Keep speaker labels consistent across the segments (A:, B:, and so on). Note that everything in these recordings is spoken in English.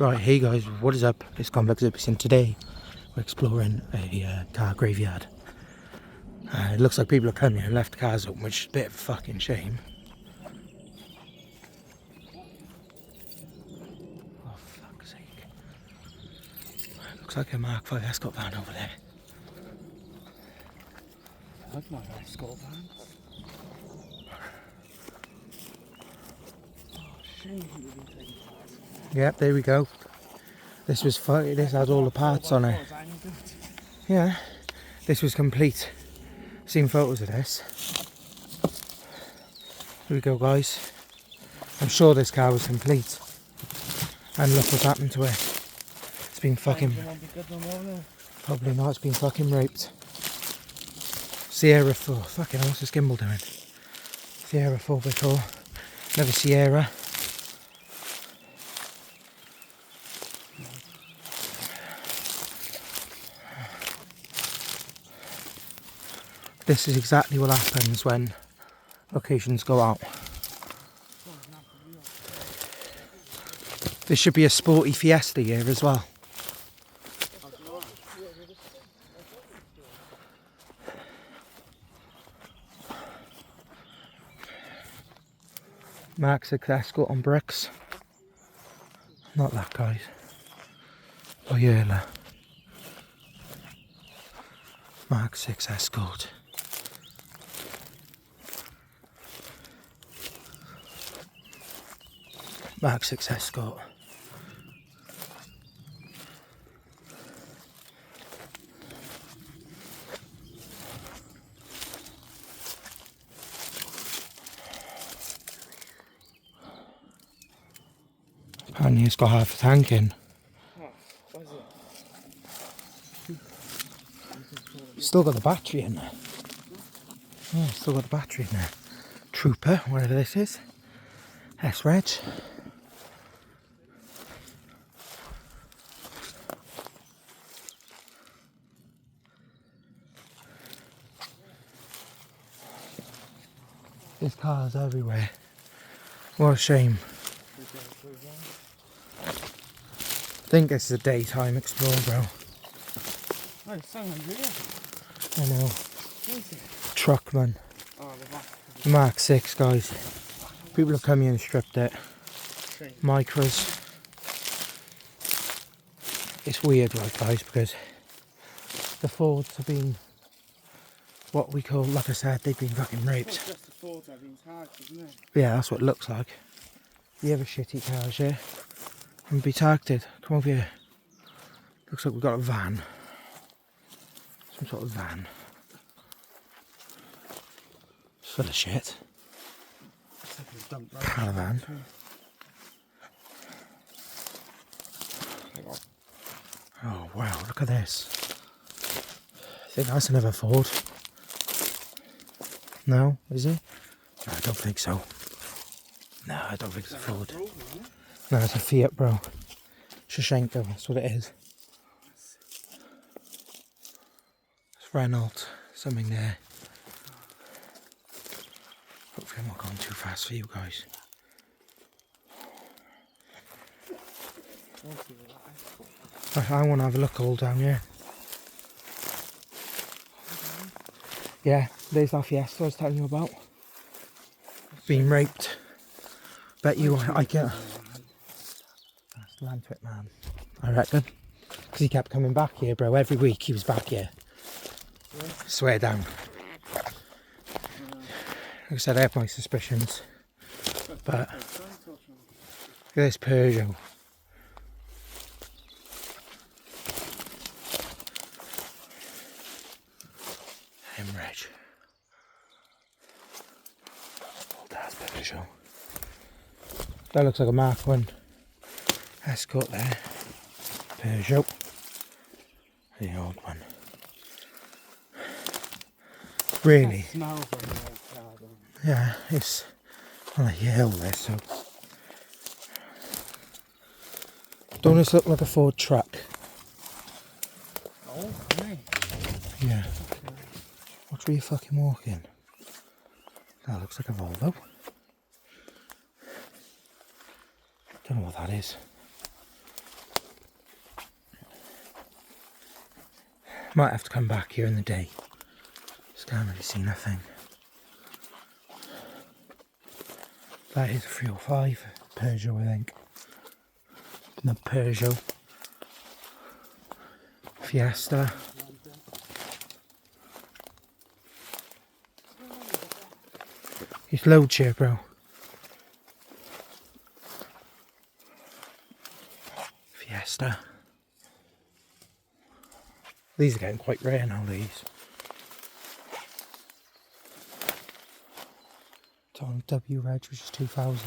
A: Right, hey guys, what is up? It's Complex Ups, and today we're exploring a car graveyard. It looks like people are coming and left cars open, which is a bit of a fucking shame. Oh, fuck's sake. Looks like a Mark 5 Escort van over there.
B: I like my Escort van. Oh, shame you didn't take it.
A: Yep, there we go. This was fun. This had all the parts on it. Yeah, this was complete. Seen photos of this. Here we go, guys. I'm sure this car was complete. And look what's happened to it. It's been fucking... Probably not, it's been fucking raped. Sierra 4. Fucking hell, what's this gimbal doing? Sierra 4x4. Another Sierra. This is exactly what happens when locations go out. There should be a sporty Fiesta here as well. Mark 6 Escort on bricks. Not that, guys. Loyola. Mark 6 Escort. Mark 6 Escort. Apparently it's got half a tank in. Still got the battery in there. Yeah, still got the battery in there. Trooper, whatever this is. S-Reg. There's cars everywhere. What a shame. I think this is a daytime explorer, bro.
B: Oh, it's so unreal.
A: I know.
B: What is it?
A: Truckman.
B: Oh,
A: The Mark 6, guys. People have come here and stripped it.
B: Shame.
A: Micros. It's weird, right, guys, because the Fords have been what we call, like I said, they've been fucking raped.
B: It's just the Ford that have been tagged, isn't it?
A: Yeah, that's what it looks like. You have a shitty cars here and be tagged it. Come over here. Looks like we've got a van. Some sort of van. It's full of shit. Caravan. Oh wow, look at this. I think that's another Ford. No, is it? No, I don't think so. No, I don't think it's a Ford. No, it's a Fiat, bro. Shashenko, that's what it is. It's Renault, something there. Hopefully I'm not going too fast for you guys. I want to have a look all down here. Yeah, there's that Fiesta I was telling you about. Being raped. Bet you I get. That's the Lantwick man, I reckon. Because he kept coming back here, bro. Every week he was back here. Swear down. Like I said, I have my suspicions. But look at this Peugeot. Reg. Oh, that's Peugeot. That looks like a Mark 1 Escort there. Peugeot. The old one. Really? Yeah, it's on a hill there, so. Don't this look like a Ford truck?
B: Oh, okay.
A: Yeah. Watch where you're fucking walking. That looks like a Volvo. Don't know what that is. Might have to come back here in the day. Just can't really see nothing. That is a 305 Peugeot, I think. The Peugeot Fiesta. It's loads here, bro. Fiesta. These are getting quite rare now, these. It's on W Reg, which is 2000.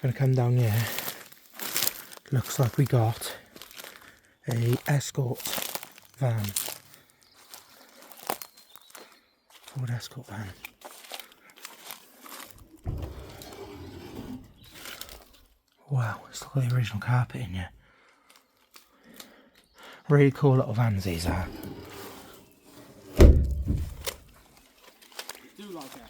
A: Gonna come down here. Looks like we got a Escort van. Ford Escort van. Wow, it's got the original carpet in here. Really cool little vans these are.
B: Do like that.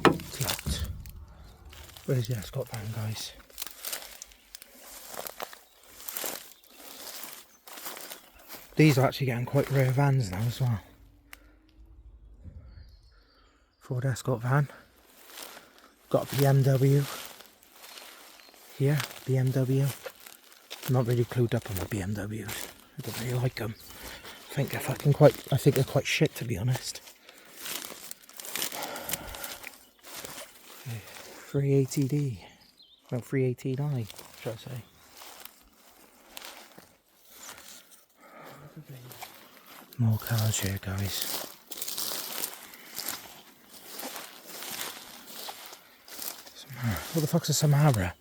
A: It's locked. Where's the Escort van, guys? These are actually getting quite rare vans now as well. Ford Escort van. Got a BMW. Here, BMW. I'm not really clued up on the BMWs. I don't really like them. I think they're quite shit, to be honest. 380D. No, 380i, should I say. More cars here, guys. What the fuck's a Samara?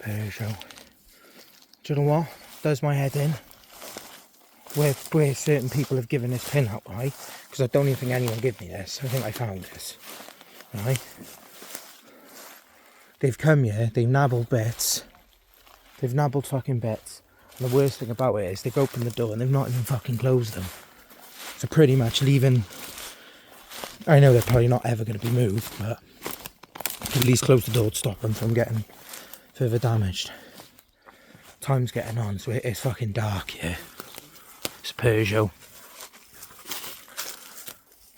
A: Peugeot. Do you know what? Does my head in. Where certain people have given this pin out, right? Because I don't even think anyone gave me this. I think I found this. Right? They've come here, they've nabbled bits. They've nabbled fucking bits. And the worst thing about it is they've opened the door and they've not even fucking closed them. So pretty much leaving... I know they're probably not ever going to be moved, but at least close the door to stop them from getting further damaged. Time's getting on, so it's fucking dark here. It's a Peugeot.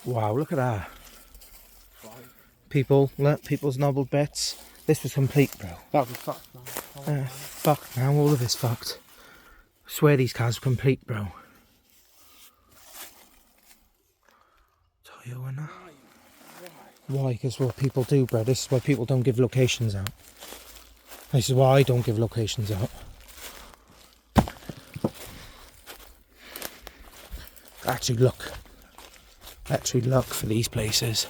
A: Wow, look at that. People, look, people's nobbled bits. This was complete, bro.
B: That'll be fucked, man.
A: Fuck now, all of it's fucked. I swear these cars are complete, bro. Toyo and that. Why? Because what people do, bro. This is why people don't give locations out. This is why I don't give locations out. Actually look for these places.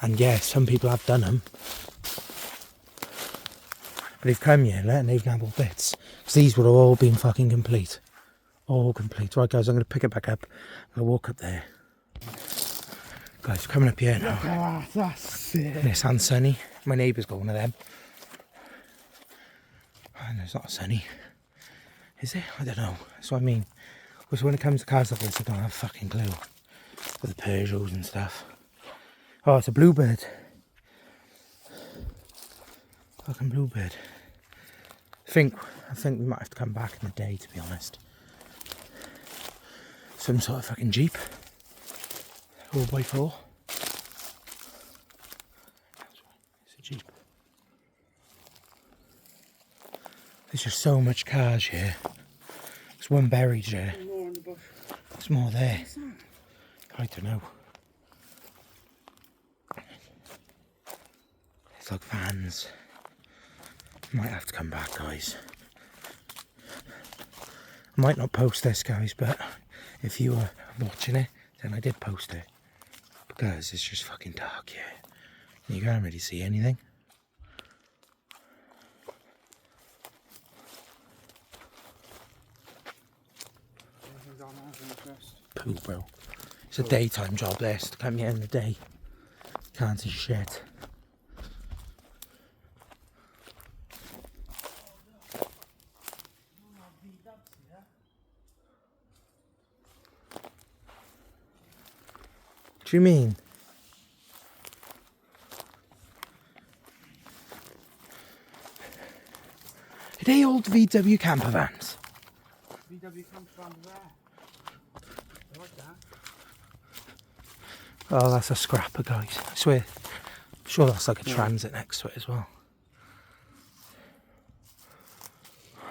A: And yeah, some people have done them. But they've come here and they've nabbled bits. Because these would have all been fucking complete. All complete. Right guys, I'm going to pick it back up. I'm going to walk up there. Guys, coming up here now.
B: Ah, that's sick.
A: And it's and sunny. My neighbour's got one of them. And it's not sunny. Is it? I don't know. That's what I mean. Because when it comes to cars like this, I don't have a fucking clue. With the Peugeots and stuff. Oh, it's a bluebird. Fucking bluebird. I think we might have to come back in the day, to be honest. Some sort of fucking Jeep. 4x4. It's a Jeep. There's just so much cars here. There's one buried here.
B: More in the bush.
A: There's more there. I don't know. It's like vans. Might have to come back, guys. I might not post this, guys, but if you were watching it, then I did post it. Because it's just fucking dark here. You can't really see anything.
B: Everything's on there from the first.
A: Poo, bro. It's a daytime job, this. To come here in the day. Can't see shit. What do you mean? old VW camper vans.
B: VW camper van there. I like that.
A: Oh, that's a scrapper, guys. I swear. I'm sure that's like a transit next to it as well.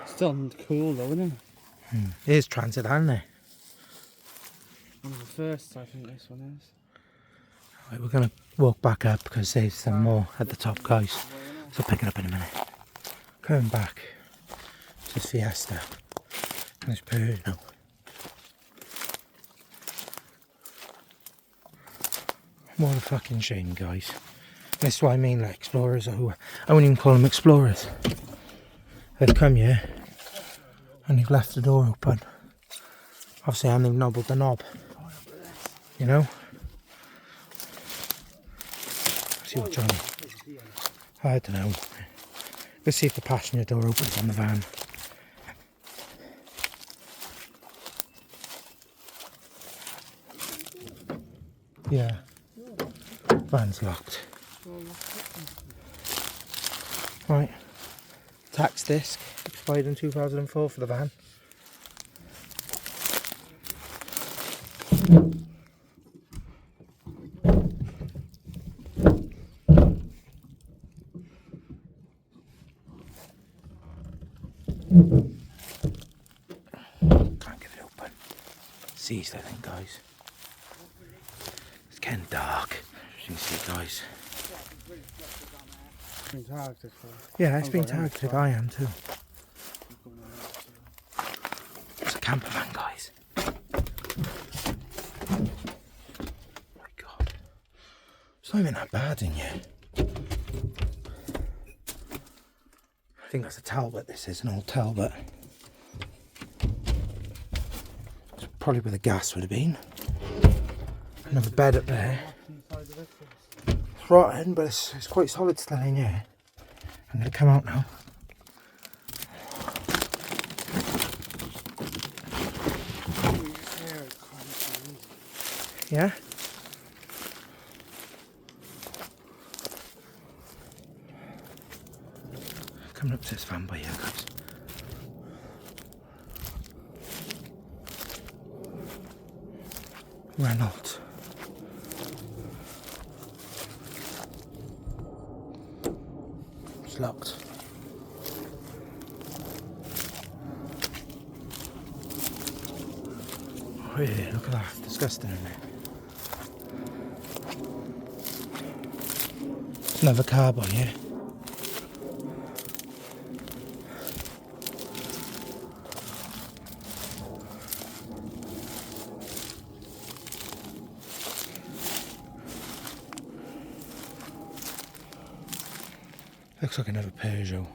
B: Still cool though, isn't it?
A: It is transit, isn't it?
B: One of the first, I think this one is.
A: Right, we're going to walk back up because there's some more at the top, guys. So pick it up in a minute. Coming back to Fiesta. And it's Peugeot. What a fucking shame, guys. This is what I mean, like explorers, or I wouldn't even call them explorers. They've come here and they've left the door open. Obviously, I haven't even nobbled the knob. You know? See what Johnny. I don't know. Let's see if the passenger door opens on the van. Yeah. Van's locked. Right. Tax disc expired in 2004 for the van. Can't get it open. Seized, I think, guys. It's getting dark, as you can see, guys.
B: It's been tagged this way.
A: Yeah, it's been tagged. I am too. It's a camper van, guys. Oh my God. It's not even that bad in here. I think that's a Talbot. This is an old Talbot. It's probably where the gas would have been. Another bed up there. It's rotten, but it's quite solid still in here. I'm going to come out now. Yeah? Coming up to this van by here, guys. Renault. It's locked. Oh yeah, look at that. It's disgusting in there. Another car by here. Looks like another Peugeot.